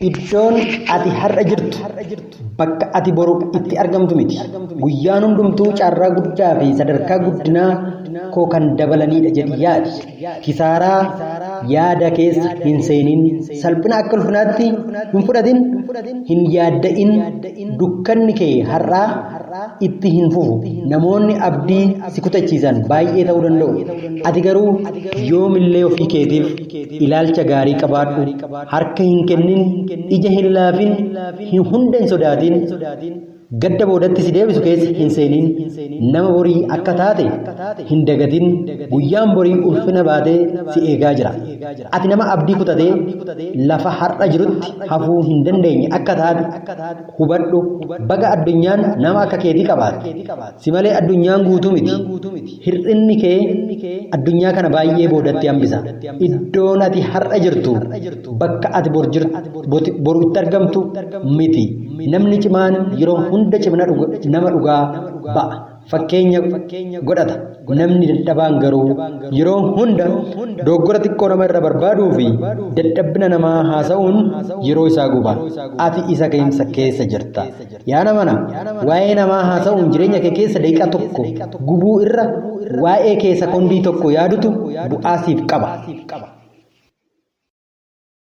Iddoon ati har'a jirtu bakka ati boru itti argamtu miti. Guyyaan hundumtuu carraa guddaa fi sadarkaa guddinaa koo kan dabalanidha jedhi yaadi. Kisaaraa yaada keessa hin seenin. Salphina akka ulfinaatti hin fudhatin. Hin yaadda'in. Dukkanni kee har'aa itti hin fufu. Namoonni abdii si kutachiisan baay'ee ta'uu danda'u. Ati garuu yoomillee ofii keetiif ilaalcha gaarii qabaadhu. Harka hin kennin. Ija hin laafin. Hunda hin sodaatin. Gadda boodatti si deebisu keessa hin seenin. Nama borii akka taate hin dagatin. Guyyaan borii ulfina baatee si eegaa jira. Ati nama abdii kutatee lafa har'a jirutti hafuu hin dandeenye akka taate hubadhu. Baga addunyaan nama akka keetii qabaate. Si malee addunyaan guutuu miti. Hir'inni kee addunyaa kana baay'ee boodatti hambisa. Iddoon ati har'a jirtu bakka ati boru itti argamtu miti. Namni cimaan yeroo hunda cimina nama dhugaa ba'a. Fakkeenya godhata. Namni dadhabaan garuu yeroo hunda dogoggora xiqqoo nama irra barbaaduu fi dadhabbina namaa haasa'uun yeroo isaa guba. Ati isa keessa jirta. Yaa namana waa'ee namaa haasa'uun jireenya kee keessa daqiiqaa tokko gubuu irra waa'ee kee sekondii tokko yaadutu bu'aa siif qaba.